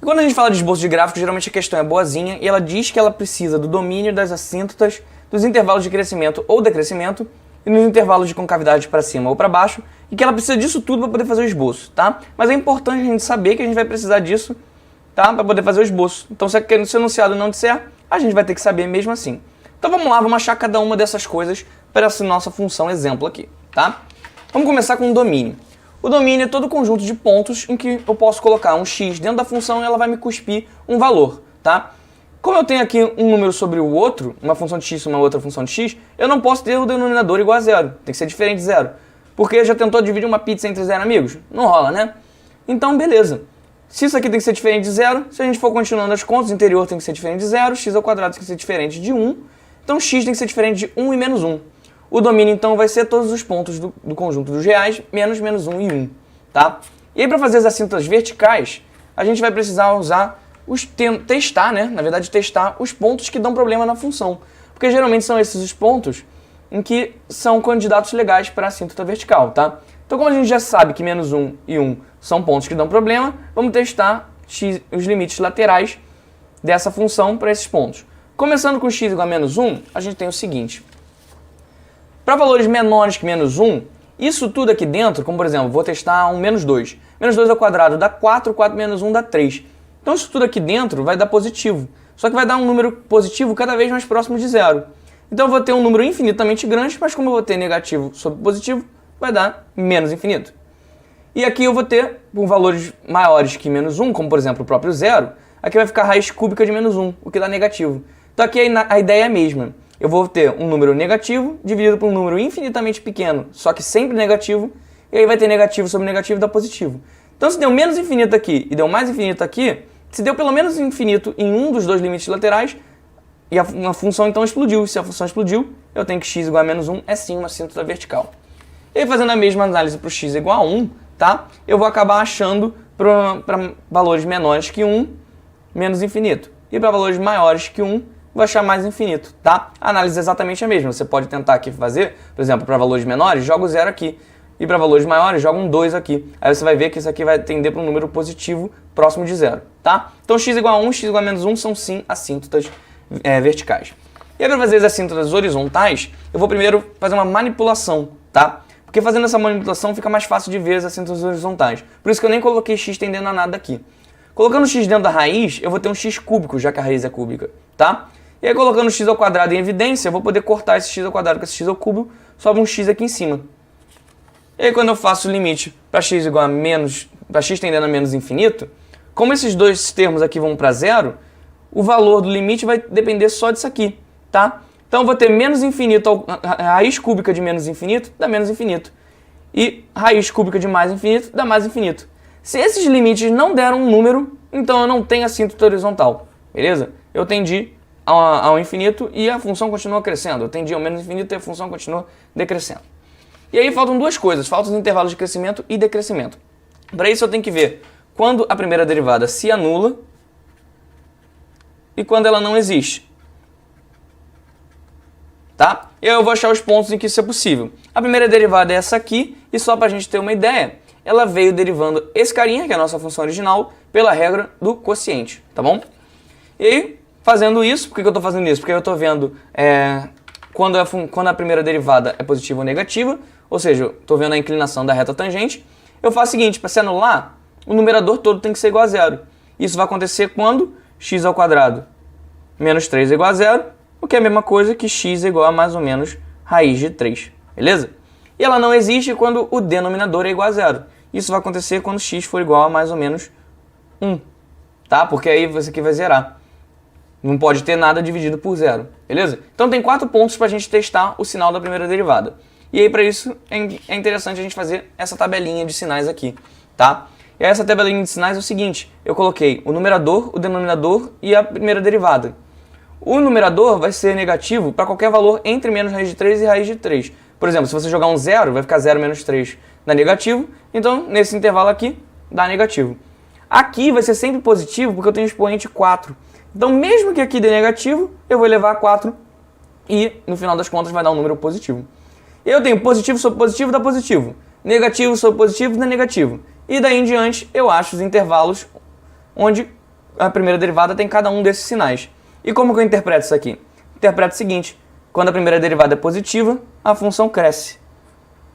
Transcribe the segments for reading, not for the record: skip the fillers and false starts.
E quando a gente fala de esboço de gráfico, geralmente a questão é boazinha e ela diz que ela precisa do domínio das assíntotas, dos intervalos de crescimento ou decrescimento e nos intervalos de concavidade para cima ou para baixo, e que ela precisa disso tudo para poder fazer o esboço, tá? Mas é importante a gente saber que a gente vai precisar disso, tá? Para poder fazer o esboço. Então, se o enunciado não disser, a gente vai ter que saber mesmo assim. Então vamos lá, vamos achar cada uma dessas coisas para essa nossa função exemplo aqui, tá? Vamos começar com o domínio. O domínio é todo o conjunto de pontos em que eu posso colocar um x dentro da função e ela vai me cuspir um valor, tá? Como eu tenho aqui um número sobre o outro, uma função de x e uma outra função de x, eu não posso ter o denominador igual a zero, tem que ser diferente de zero. Porque já tentou dividir uma pizza entre zero amigos? Não rola, né? Então, beleza. Se isso aqui tem que ser diferente de zero, se a gente for continuando as contas, o interior tem que ser diferente de zero, x ao quadrado tem que ser diferente de 1, então x tem que ser diferente de 1 e menos 1. O domínio, então, vai ser todos os pontos do conjunto dos reais, menos 1 e 1, tá? E aí, para fazer as assíntotas verticais, a gente vai precisar usar testar, né? Na verdade, testar os pontos que dão problema na função. Porque geralmente são esses os pontos em que são candidatos legais para a assíntota vertical, tá? Então, como a gente já sabe que menos 1 e 1 são pontos que dão problema, vamos testar os limites laterais dessa função para esses pontos. Começando com x igual a menos 1, a gente tem o seguinte. Para valores menores que menos 1, isso tudo aqui dentro, como por exemplo, vou testar um menos 2. Menos 2 ao quadrado dá 4, 4 menos 1 dá 3. Então isso tudo aqui dentro vai dar positivo. Só que vai dar um número positivo cada vez mais próximo de zero. Então eu vou ter um número infinitamente grande, mas como eu vou ter negativo sobre positivo, vai dar menos infinito. E aqui eu vou ter, com valores maiores que menos 1, como por exemplo o próprio zero, aqui vai ficar a raiz cúbica de menos 1, o que dá negativo. Então aqui a ideia é a mesma. Eu vou ter um número negativo dividido por um número infinitamente pequeno, só que sempre negativo, e aí vai ter negativo sobre negativo e dá positivo. Então se deu menos infinito aqui e deu mais infinito aqui, se deu pelo menos infinito em um dos dois limites laterais, e a função então explodiu. Se a função explodiu, eu tenho que x igual a menos 1 é sim uma assíntota vertical. E aí fazendo a mesma análise para o x igual a 1, tá? Eu vou acabar achando para valores menores que 1, menos infinito. E para valores maiores que 1, vou achar mais infinito, tá? A análise é exatamente a mesma. Você pode tentar aqui fazer, por exemplo, para valores menores, joga o 0 aqui. E para valores maiores, joga um 2 aqui. Aí você vai ver que isso aqui vai tender para um número positivo próximo de 0, tá? Então x igual a 1, x igual a menos 1 são sim assíntotas verticais. E aí para fazer as assíntotas horizontais, eu vou primeiro fazer uma manipulação, tá? Porque fazendo essa manipulação fica mais fácil de ver as assíntotas horizontais. Por isso que eu nem coloquei x tendendo a nada aqui. Colocando x dentro da raiz, eu vou ter um x cúbico, já que a raiz é cúbica, tá? E aí colocando x ao quadrado em evidência, eu vou poder cortar esse x ao quadrado com esse x ao cubo, sobe um x aqui em cima. E aí quando eu faço o limite para x igual a menos, para x tendendo a menos infinito, como esses dois termos aqui vão para zero, o valor do limite vai depender só disso aqui, tá? Então eu vou ter menos infinito, a raiz cúbica de menos infinito dá menos infinito. E raiz cúbica de mais infinito dá mais infinito. Se esses limites não deram um número, então eu não tenho assíntota horizontal, beleza? Eu tendi ao infinito e a função continua crescendo. Eu tendi ao menos infinito e a função continua decrescendo. E aí faltam duas coisas, faltam os intervalos de crescimento e decrescimento. Para isso eu tenho que ver quando a primeira derivada se anula e quando ela não existe. Tá? E aí eu vou achar os pontos em que isso é possível. A primeira derivada é essa aqui, e só para a gente ter uma ideia, ela veio derivando esse carinha, que é a nossa função original, pela regra do quociente, tá bom? E aí, fazendo isso, por que eu estou fazendo isso? Porque eu estou vendo quando a primeira derivada é positiva ou negativa, ou seja, estou vendo a inclinação da reta tangente. Eu faço o seguinte, para se anular, o numerador todo tem que ser igual a zero. Isso vai acontecer quando x ao quadrado menos 3 é igual a zero, o que é a mesma coisa que x é igual a mais ou menos raiz de 3, beleza? E ela não existe quando o denominador é igual a zero. Isso vai acontecer quando x for igual a mais ou menos 1, tá? Porque aí isso aqui vai zerar. Não pode ter nada dividido por zero, beleza? Então tem 4 pontos para a gente testar o sinal da primeira derivada. E aí para isso é interessante a gente fazer essa tabelinha de sinais aqui, tá? E essa tabelinha de sinais é o seguinte, eu coloquei o numerador, o denominador e a primeira derivada. O numerador vai ser negativo para qualquer valor entre menos raiz de 3 e raiz de 3. Por exemplo, se você jogar um 0, vai ficar 0 menos 3 dá negativo, então nesse intervalo aqui dá negativo. Aqui vai ser sempre positivo porque eu tenho expoente 4. Então mesmo que aqui dê negativo, eu vou elevar a 4 e no final das contas vai dar um número positivo. Eu tenho positivo sobre positivo dá positivo, negativo sobre positivo dá negativo. E daí em diante eu acho os intervalos onde a primeira derivada tem cada um desses sinais. E como que eu interpreto isso aqui? Interpreto o seguinte: quando a primeira derivada é positiva, a função cresce.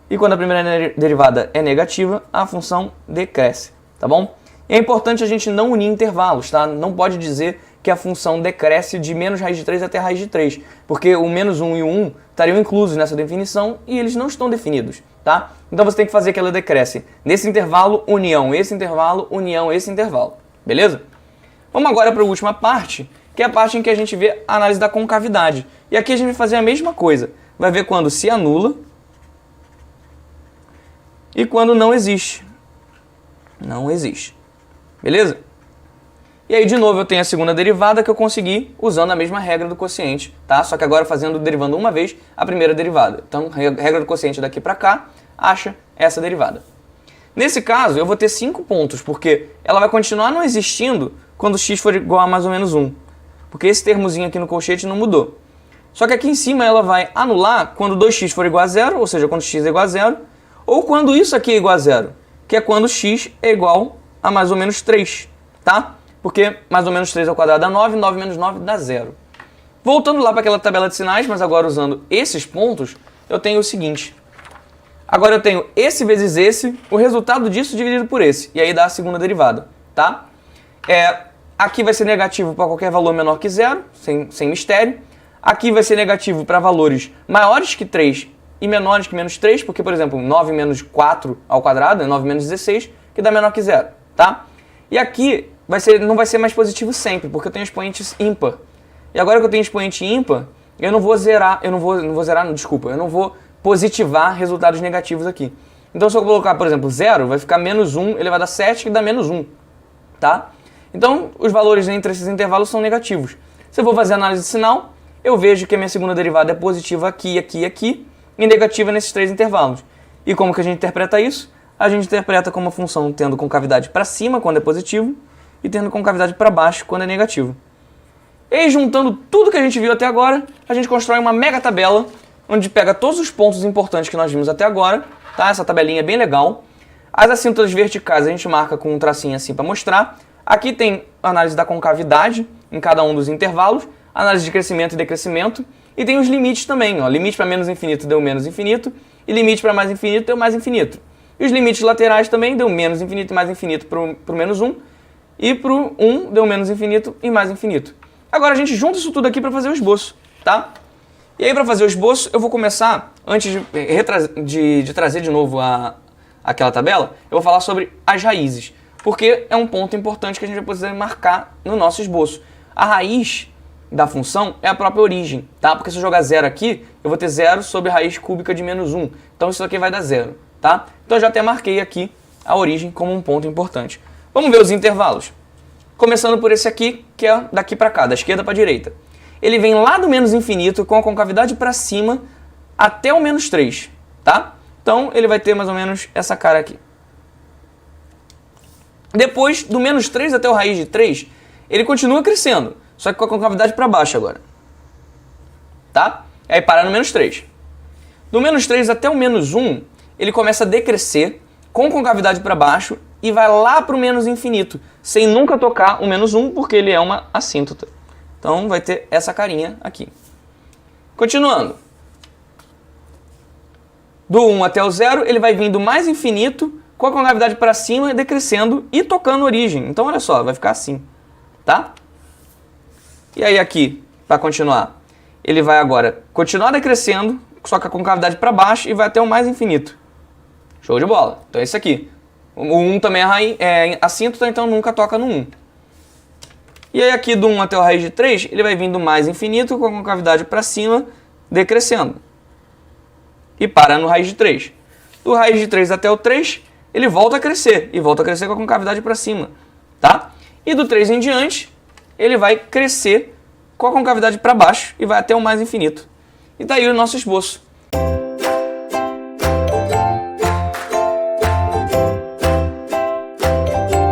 E quando a primeira derivada é negativa, a função decresce, tá bom? E é importante a gente não unir intervalos, tá? Não pode dizer que a função decresce de menos raiz de 3 até raiz de 3, porque o menos 1 e o 1 estariam inclusos nessa definição e eles não estão definidos, tá? Então você tem que fazer que ela decresce nesse intervalo, união, esse intervalo, união, esse intervalo, beleza? Vamos agora para a última parte, que é a parte em que a gente vê a análise da concavidade. E aqui a gente vai fazer a mesma coisa, vai ver quando se anula e quando não existe. Não existe. Beleza? E aí, de novo, eu tenho a segunda derivada que eu consegui usando a mesma regra do quociente, tá? Só que agora derivando uma vez a primeira derivada. Então, regra do quociente daqui para cá, acha essa derivada. Nesse caso, eu vou ter 5 pontos, porque ela vai continuar não existindo quando x for igual a mais ou menos 1. Porque esse termozinho aqui no colchete não mudou. Só que aqui em cima ela vai anular quando 2x for igual a 0, ou seja, quando x é igual a 0, ou quando isso aqui é igual a 0, que é quando x é igual a mais ou menos 3, tá? Porque mais ou menos 3 ao quadrado dá 9, 9 menos 9 dá 0. Voltando lá para aquela tabela de sinais, mas agora usando esses pontos, eu tenho o seguinte. Agora eu tenho esse vezes esse, o resultado disso dividido por esse, e aí dá a segunda derivada, tá? Aqui vai ser negativo para qualquer valor menor que 0, sem mistério. Aqui vai ser negativo para valores maiores que 3 e menores que menos 3, porque, por exemplo, 9 menos 4 ao quadrado é 9 menos 16, que dá menor que 0, tá? E aqui não vai ser mais positivo sempre, porque eu tenho expoentes ímpar. E agora que eu tenho expoente ímpar, eu não vou positivar resultados negativos aqui. Então, se eu colocar, por exemplo, 0, vai ficar menos 1, ele vai dar 7, que dá menos 1, tá? Então, os valores entre esses intervalos são negativos. Se eu vou fazer análise de sinal, eu vejo que a minha segunda derivada é positiva aqui, aqui e aqui, e negativa nesses 3 intervalos. E como que a gente interpreta isso? A gente interpreta como a função tendo concavidade para cima quando é positivo e tendo concavidade para baixo quando é negativo. E juntando tudo que a gente viu até agora, a gente constrói uma mega tabela onde pega todos os pontos importantes que nós vimos até agora, tá? Essa tabelinha é bem legal. As assíntotas verticais a gente marca com um tracinho assim para mostrar. Aqui tem análise da concavidade em cada um dos intervalos, análise de crescimento e decrescimento, e tem os limites também, ó. Limite para menos infinito deu menos infinito, e limite para mais infinito deu mais infinito. E os limites laterais também deu menos infinito e mais infinito para o menos 1, e para o 1 deu menos infinito e mais infinito. Agora a gente junta isso tudo aqui para fazer o esboço, tá? E aí para fazer o esboço eu vou começar, antes de trazer de novo aquela tabela, eu vou falar sobre as raízes, porque é um ponto importante que a gente vai precisar marcar no nosso esboço. A raiz da função é a própria origem, tá? Porque se eu jogar 0 aqui, eu vou ter 0 sobre a raiz cúbica de menos 1. Então isso aqui vai dar 0, tá? Então eu já até marquei aqui a origem como um ponto importante. Vamos ver os intervalos. Começando por esse aqui, que é daqui para cá, da esquerda para a direita. Ele vem lá do menos infinito com a concavidade para cima até o menos 3, tá? Então ele vai ter mais ou menos essa cara aqui. Depois, do menos 3 até o raiz de 3, ele continua crescendo, só que com a concavidade para baixo agora. Tá? E aí para no menos 3. Do menos 3 até o menos 1, ele começa a decrescer com concavidade para baixo e vai lá para o menos infinito, sem nunca tocar o menos 1, porque ele é uma assíntota. Então vai ter essa carinha aqui. Continuando. Do 1 até o 0, ele vai vindo mais infinito, com a concavidade para cima, decrescendo e tocando a origem. Então olha só, vai ficar assim, tá? E aí aqui, para continuar, ele vai agora continuar decrescendo, só com a concavidade para baixo e vai até o mais infinito. Show de bola. Então é esse aqui. O 1 também é assíntota, então nunca toca no 1. E aí aqui do 1 até o raiz de 3, ele vai vindo mais infinito, com a concavidade para cima, decrescendo. E para no raiz de 3. Do raiz de 3 até o 3, ele volta a crescer, e volta a crescer com a concavidade para cima, tá? E do 3 em diante, ele vai crescer com a concavidade para baixo e vai até o mais infinito. E daí o nosso esboço.